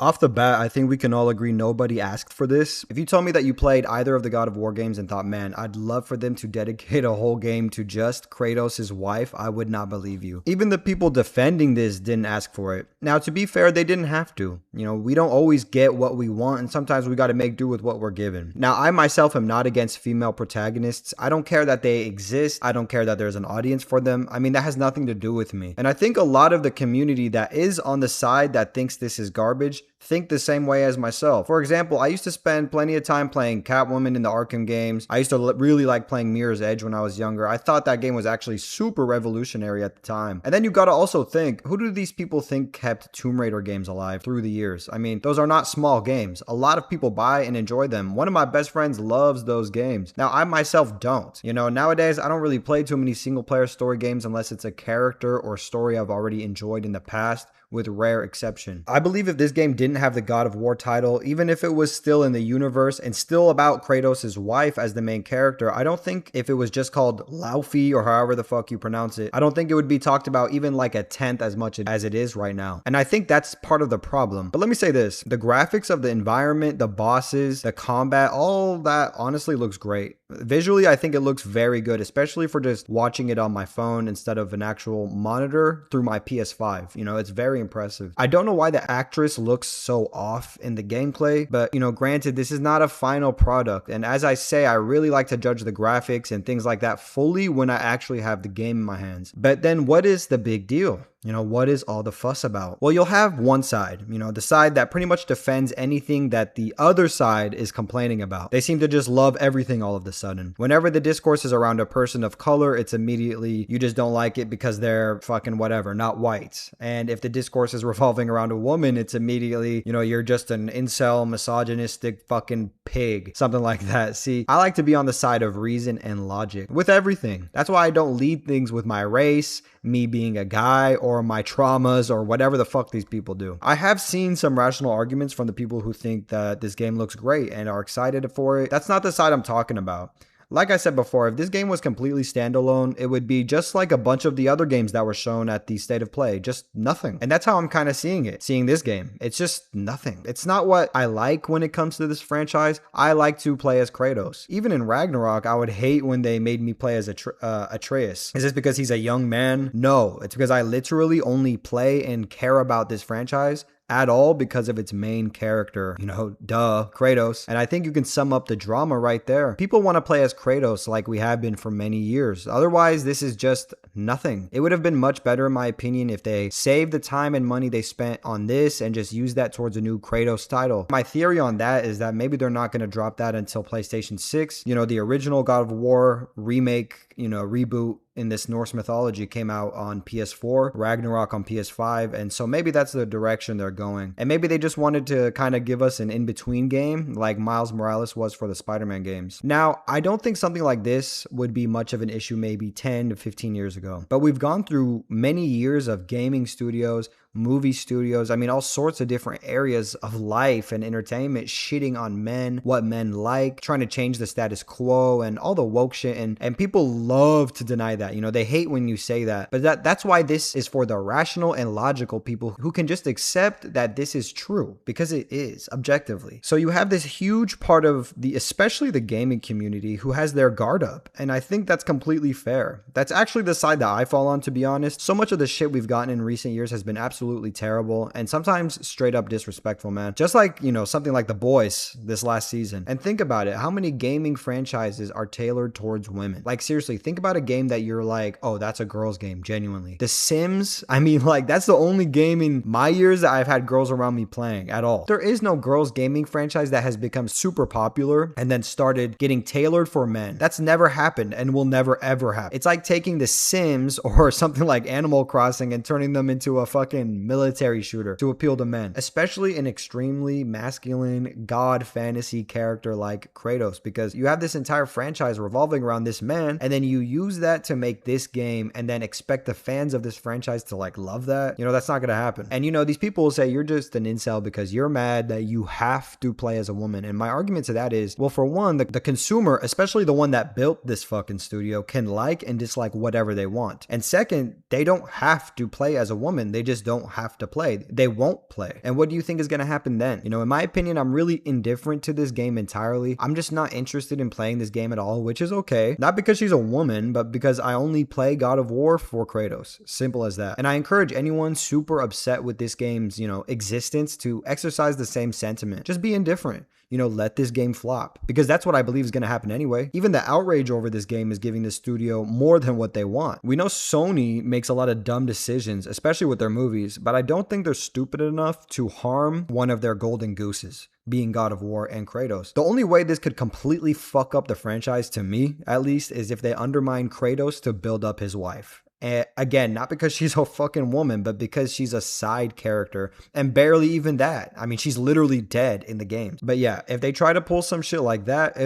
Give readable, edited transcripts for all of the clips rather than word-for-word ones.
Off the bat, I think we can all agree nobody asked for this. If you told me that you played either of the God of War games and thought, man, I'd love for them to dedicate a whole game to just Kratos' wife, I would not believe you. Even the people defending this didn't ask for it. Now, to be fair, they didn't have to. You know, we don't always get what we want, and sometimes we got to make do with what we're given. Now, I myself am not against female protagonists. I don't care that they exist. I don't care that there's an audience for them. I mean, that has nothing to do with me. And I think a lot of the community that is on the side that thinks this is garbage think the same way as myself. For example, I used to spend plenty of time playing Catwoman in the Arkham games. I used to really like playing Mirror's Edge when I was younger. I thought that game was actually super revolutionary at the time. And then you gotta also think, who do these people think kept Tomb Raider games alive through the years? I mean, those are not small games. A lot of people buy and enjoy them. One of my best friends loves those games. Now, I myself don't. You know, nowadays, I don't really play too many single player story games unless it's a character or story I've already enjoyed in the past, with rare exception. I believe if this game didn't have the God of War title, even if it was still in the universe and still about Kratos' wife as the main character, I don't think if it was just called Laufey or however the fuck you pronounce it, I don't think it would be talked about even like a tenth as much as it is right now. And I think that's part of the problem. But let me say this, the graphics of the environment, the bosses, the combat, all that honestly looks great. Visually, I think it looks very good, especially for just watching it on my phone instead of an actual monitor through my PS5. You know, it's very impressive. I don't know why the actress looks so off in the gameplay, but you know, granted, this is not a final product. And as I say, I really like to judge the graphics and things like that fully when I actually have the game in my hands. But then what is the big deal? You know, what is all the fuss about? Well, you'll have one side, you know, the side that pretty much defends anything that the other side is complaining about. They seem to just love everything all of a sudden. Whenever the discourse is around a person of color, it's immediately, you just don't like it because they're fucking whatever, not white. And if the discourse is revolving around a woman, it's immediately, you know, you're just an incel, misogynistic fucking pig, something like that. See, I like to be on the side of reason and logic with everything. That's why I don't lead things with my race, me being a guy, or my traumas, or whatever the fuck these people do. I have seen some rational arguments from the people who think that this game looks great and are excited for it. That's not the side I'm talking about. Like I said before, if this game was completely standalone, it would be just like a bunch of the other games that were shown at the State of Play, just nothing. And that's how I'm kind of seeing this game. It's just nothing. It's not what I like when it comes to this franchise. I like to play as Kratos. Even in Ragnarok, I would hate when they made me play as Atreus. Is this because he's a young man? No, it's because I literally only play and care about this franchise at all because of its main character, you know, duh, Kratos. And I think you can sum up the drama right there. People want to play as Kratos like we have been for many years. Otherwise, this is just nothing. It would have been much better, in my opinion, if they saved the time and money they spent on this and just used that towards a new Kratos title. My theory on that is that maybe they're not going to drop that until PlayStation 6. You know, the original God of War remake, you know, reboot in this Norse mythology came out on PS4, Ragnarok on PS5, and so maybe that's the direction they're going. And maybe they just wanted to kind of give us an in-between game like Miles Morales was for the Spider-Man games. Now, I don't think something like this would be much of an issue maybe 10 to 15 years ago, but we've gone through many years of gaming studios, movie studios, I mean, all sorts of different areas of life and entertainment shitting on men, what men like, trying to change the status quo and all the woke shit. And people love to deny that. You know, they hate when you say that. But that's why this is for the rational and logical people who can just accept that this is true, because it is objectively. So you have this huge part of especially the gaming community who has their guard up. And I think that's completely fair. That's actually the side that I fall on, to be honest. So much of the shit we've gotten in recent years has been absolutely terrible and sometimes straight up disrespectful, man. Just like, you know, something like The Boys this last season. And think about it. How many gaming franchises are tailored towards women? Like, seriously, think about a game that you're like, oh, that's a girl's game, genuinely. The Sims, I mean, like, that's the only game in my years that I've had girls around me playing at all. There is no girls gaming franchise that has become super popular and then started getting tailored for men. That's never happened and will never ever happen. It's like taking The Sims or something like Animal Crossing and turning them into a fucking military shooter to appeal to men, especially an extremely masculine god fantasy character like Kratos, because you have this entire franchise revolving around this man, and then you use that to make this game and then expect the fans of this franchise to like love that. You know, that's not gonna happen. And you know, these people will say you're just an incel because you're mad that you have to play as a woman. And my argument to that is, well, for one, the consumer, especially the one that built this fucking studio, can like and dislike whatever they want. And second, they don't have to play as a woman. They just don't don't have to play. They won't play. And what do you think is going to happen then? You know, in my opinion, I'm really indifferent to this game entirely. I'm just not interested in playing this game at all, which is okay. Not because she's a woman, but because I only play God of War for Kratos. Simple as that. And I encourage anyone super upset with this game's, you know, existence to exercise the same sentiment. Just be indifferent. You know, let this game flop, because that's what I believe is going to happen anyway. Even the outrage over this game is giving the studio more than what they want. We know Sony makes a lot of dumb decisions, especially with their movies, but I don't think they're stupid enough to harm one of their golden gooses, being God of War and Kratos. The only way this could completely fuck up the franchise, to me at least, is if they undermine Kratos to build up his wife. And again, not because she's a fucking woman, but because she's a side character, and barely even that. I mean, she's literally dead in the game. But yeah, if they try to pull some shit like that,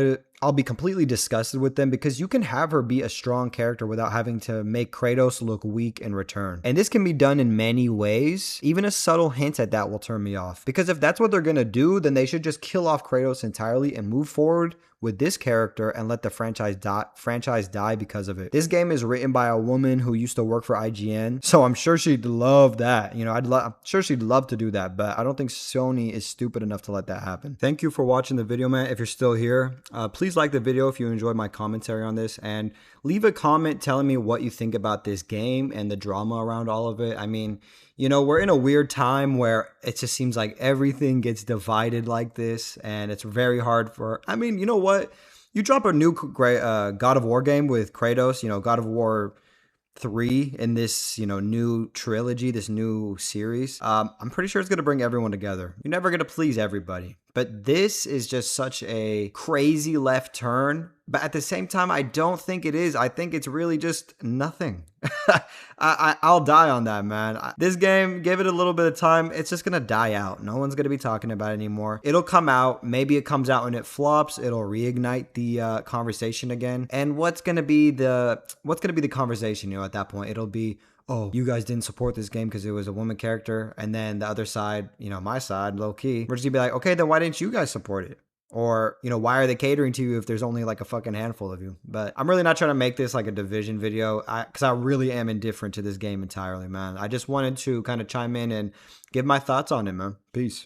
I'll be completely disgusted with them, because you can have her be a strong character without having to make Kratos look weak in return. And this can be done in many ways. Even a subtle hint at that will turn me off, because if that's what they're gonna do, then they should just kill off Kratos entirely and move forward with this character and let the franchise die because of it. This game is written by a woman who used to work for IGN, so I'm sure she'd love that. You know, I'm sure she'd love to do that, but I don't think Sony is stupid enough to let that happen. Thank you for watching the video, man. If you're still here, please like the video if you enjoyed my commentary on this, and leave a comment telling me what you think about this game and the drama around all of it. I mean, you know, we're in a weird time where it just seems like everything gets divided like this, and it's very hard for, I mean, you know what? You drop a new God of War game with Kratos, you know, God of War 3 in this, you know, new trilogy, this new series. I'm pretty sure it's going to bring everyone together. You're never going to please everybody. But this is just such a crazy left turn. But at the same time, I don't think it is. I think it's really just nothing. I'll die on that, man. This game, give it a little bit of time, it's just gonna die out. No one's gonna be talking about it anymore. It'll come out. Maybe it comes out and it flops. It'll reignite the conversation again. And what's gonna be the conversation? You know, at that point, it'll be, oh, you guys didn't support this game because it was a woman character. And then the other side, you know, my side, low key, we're just gonna be like, okay, then why didn't you guys support it? Or, you know, why are they catering to you if there's only like a fucking handful of you? But I'm really not trying to make this like a division video, because I really am indifferent to this game entirely, man. I just wanted to kind of chime in and give my thoughts on it, man. Peace.